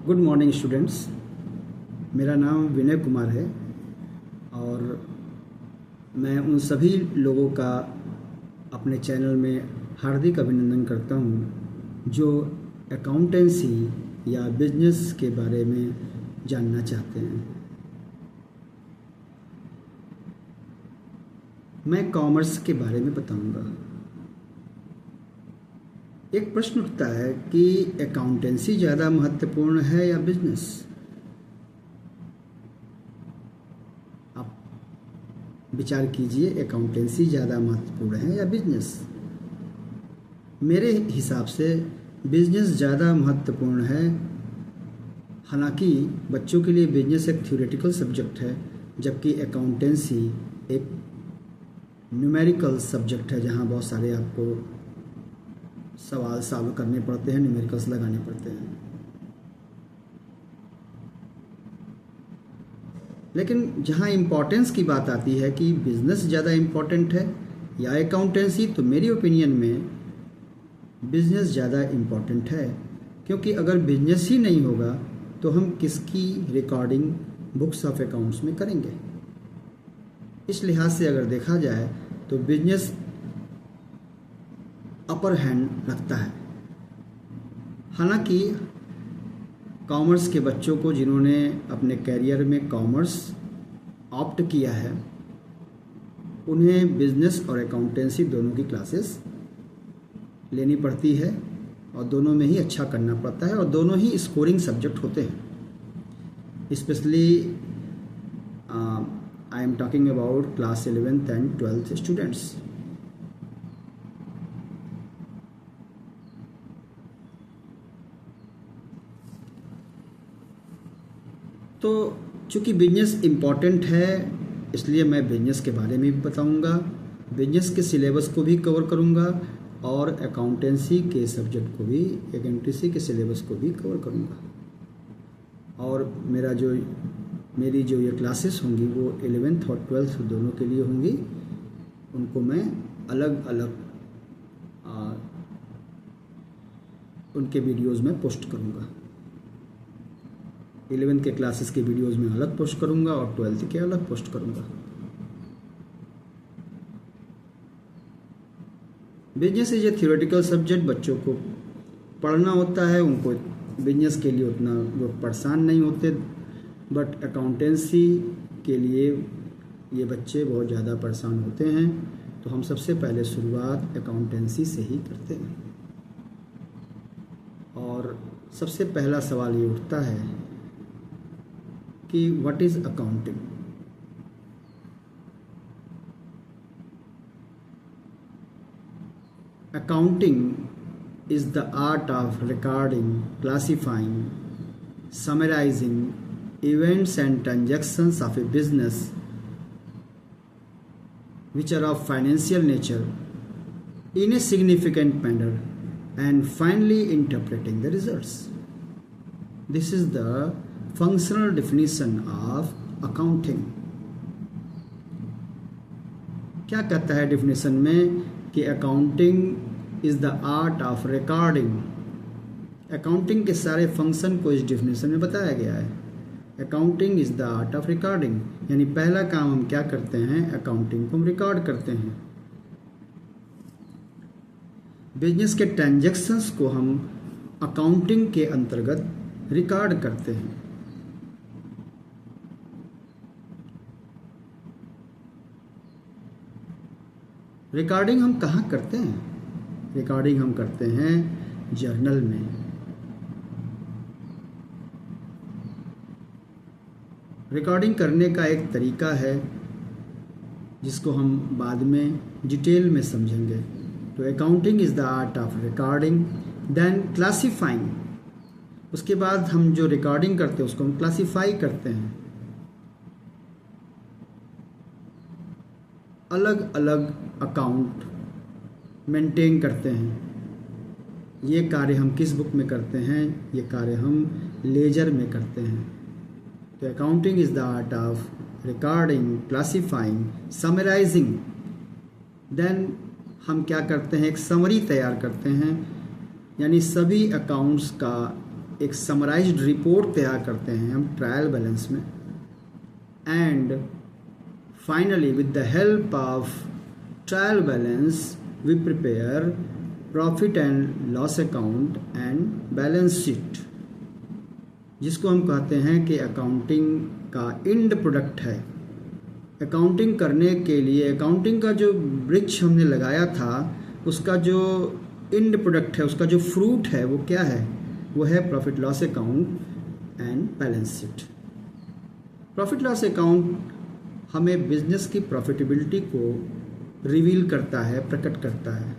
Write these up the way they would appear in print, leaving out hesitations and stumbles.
Good morning students. मेरा नाम विनय कुमार है और मैं उन सभी लोगों का अपने चैनल में हार्दिक अभिनंदन करता हूं जो अकाउंटेंसी या बिजनेस के बारे में जानना चाहते हैं। मैं कॉमर्स के बारे में बताऊंगा। एक प्रश्न उठता है कि अकाउंटेंसी ज़्यादा महत्वपूर्ण है या बिजनेस। आप विचार कीजिए, अकाउंटेंसी ज़्यादा महत्वपूर्ण है या बिजनेस। मेरे हिसाब से बिजनेस ज़्यादा महत्वपूर्ण है। हालांकि बच्चों के लिए बिजनेस एक थ्योरेटिकल सब्जेक्ट है, जबकि अकाउंटेंसी एक न्यूमेरिकल सब्जेक्ट है जहां बहुत सारे आपको सवाल सॉल्व करने पड़ते हैं, न्यूमेरिकल्स लगाने पड़ते हैं। लेकिन जहां इम्पोर्टेंस की बात आती है कि बिजनेस ज़्यादा इम्पोर्टेंट है या अकाउंटेंसी, तो मेरी ओपिनियन में बिजनेस ज़्यादा इम्पोर्टेंट है। क्योंकि अगर बिजनेस ही नहीं होगा तो हम किसकी रिकॉर्डिंग बुक्स ऑफ अकाउंट्स में करेंगे। इस लिहाज से अगर देखा जाए तो बिजनेस अपर हैंड रखता है। हालांकि कॉमर्स के बच्चों को जिन्होंने अपने कैरियर में कॉमर्स ऑप्ट किया है, उन्हें बिजनेस और अकाउंटेंसी दोनों की क्लासेस लेनी पड़ती है और दोनों में ही अच्छा करना पड़ता है और दोनों ही स्कोरिंग सब्जेक्ट होते हैं। Specially I am talking about class 11th and 12th students. तो चूँकि बिजनेस इम्पॉर्टेंट है, इसलिए मैं बिजनेस के बारे में भी बताऊंगा, बिजनेस के सिलेबस को भी कवर करूंगा और अकाउंटेंसी के सब्जेक्ट को भी, अकाउंटेंसी के सिलेबस को भी कवर करूंगा। और मेरी जो ये क्लासेस होंगी वो 11th और 12th दोनों के लिए होंगी। उनको मैं अलग अलग उनके वीडियोज़ में पोस्ट करूंगा। 11th के क्लासेस के वीडियोज़ में अलग पोस्ट करूंगा और 12th के अलग पोस्ट करूंगा। Business is a theoretical subject. बच्चों को पढ़ना होता है, उनको बिजनेस के लिए उतना वो परेशान नहीं होते, बट अकाउंटेंसी के लिए ये बच्चे बहुत ज़्यादा परेशान होते हैं। तो हम सबसे पहले शुरुआत अकाउंटेंसी से ही करते हैं। और सबसे पहला सवाल ये उठता है कि what is accounting. Accounting is the art of recording, classifying, summarising events and transactions of a business which are of financial nature in a significant manner and finally interpreting the results. This is the functional definition of accounting. क्या कहता है definition में कि accounting is the art of recording. accounting के सारे function को इस definition में बताया गया है। Accounting is the art of recording, यानी पहला काम हम क्या करते हैं, अकाउंटिंग को हम रिकॉर्ड करते हैं। बिजनेस के ट्रांजैक्शंस को हम अकाउंटिंग के अंतर्गत रिकॉर्ड करते हैं। रिकॉर्डिंग हम कहाँ करते हैं? रिकॉर्डिंग हम करते हैं जर्नल में। रिकॉर्डिंग करने का एक तरीका है जिसको हम बाद में डिटेल में समझेंगे। तो accounting is the art of recording, then classifying. उसके बाद हम जो रिकॉर्डिंग करते हैं उसको हम क्लासीफाई करते हैं। अलग अलग अकाउंट मेंटेन करते हैं। ये कार्य हम किस बुक में करते हैं? ये कार्य हम लेजर में करते हैं। तो accounting is the art of recording, classifying, summarising. Then हम क्या करते हैं, एक समरी तैयार करते हैं, यानी सभी अकाउंट्स का एक समराइज्ड रिपोर्ट तैयार करते हैं हम ट्रायल बैलेंस में, and finally with the help of trial balance we prepare profit and loss account and balance sheet, जिसको हम कहते हैं कि अकाउंटिंग का एंड प्रोडक्ट है। अकाउंटिंग करने के लिए अकाउंटिंग का जो वृक्ष हमने लगाया था, उसका जो एंड प्रोडक्ट है, उसका जो फ्रूट है, वो क्या है? वो है profit loss account and balance sheet. Profit loss account हमें बिजनेस की प्रॉफिटेबिलिटी को रिवील करता है, प्रकट करता है।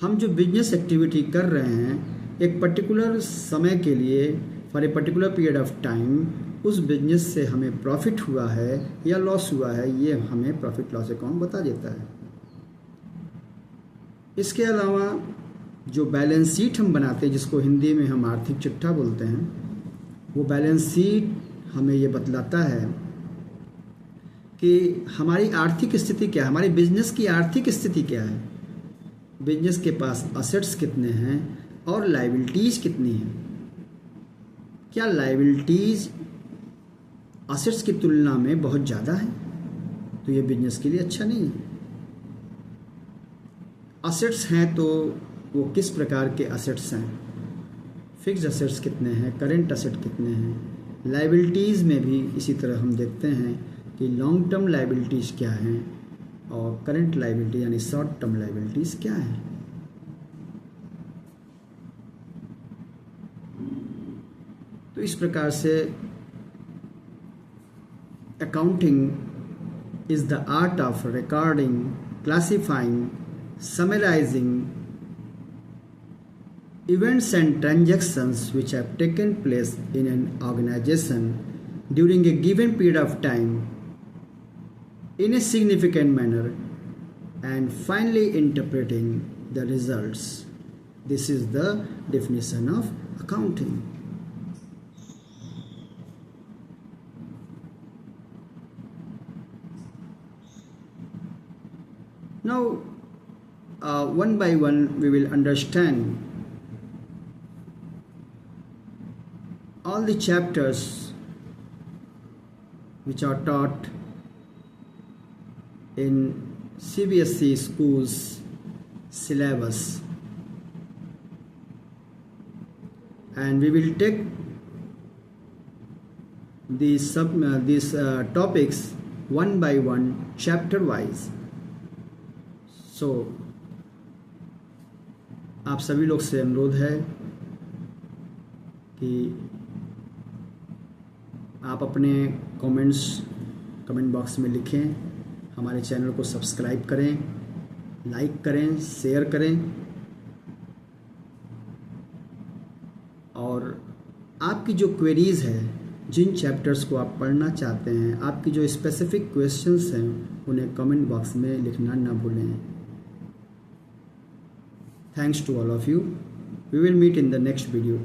हम जो बिजनेस एक्टिविटी कर रहे हैं एक पर्टिकुलर समय के लिए, for a particular period of time, उस बिजनेस से हमें प्रॉफिट हुआ है या लॉस हुआ है, ये हमें प्रॉफिट लॉस अकाउंट बता देता है। इसके अलावा जो बैलेंस शीट हम बनाते हैं, जिसको हिंदी में हम आर्थिक चिट्ठा बोलते हैं, वो बैलेंस शीट हमें ये बतलाता है कि हमारी आर्थिक स्थिति क्या है, हमारे बिजनेस की आर्थिक स्थिति क्या है, बिजनेस के पास असेट्स कितने हैं और लायबिलिटीज़ कितनी हैं। क्या लायबिलिटीज़ असेट्स की तुलना में बहुत ज़्यादा है तो ये बिजनेस के लिए अच्छा नहीं है। असेट्स हैं तो वो किस प्रकार के असेट्स हैं, फिक्स्ड असेट्स कितने हैं, करेंट असेट कितने हैं। लायबिलिटीज़ में भी इसी तरह हम देखते हैं कि लॉन्ग टर्म लायबिलिटीज़ क्या हैं और करंट लायबिलिटी यानी शॉर्ट टर्म लायबिलिटीज़ क्या है। तो इस प्रकार से accounting is the art of recording, classifying, summarising events and transactions which have taken place in an organization during a given period of time in a significant manner and finally interpreting the results. This is the definition of accounting. Now one by one we will understand all the chapters which are taught in CBSE schools syllabus, and we will take these topics one by one, chapter wise. So आप सभी लोग से अनुरोध है कि आप अपने comment box में लिखें, हमारे चैनल को सब्सक्राइब करें, लाइक करें, शेयर करें, और आपकी जो क्वेरीज़ है, जिन चैप्टर्स को आप पढ़ना चाहते हैं, आपकी जो स्पेसिफिक क्वेश्चंस हैं, उन्हें कमेंट बॉक्स में लिखना ना भूलें। Thanks to all of you. We will meet in the next video.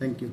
Thank you.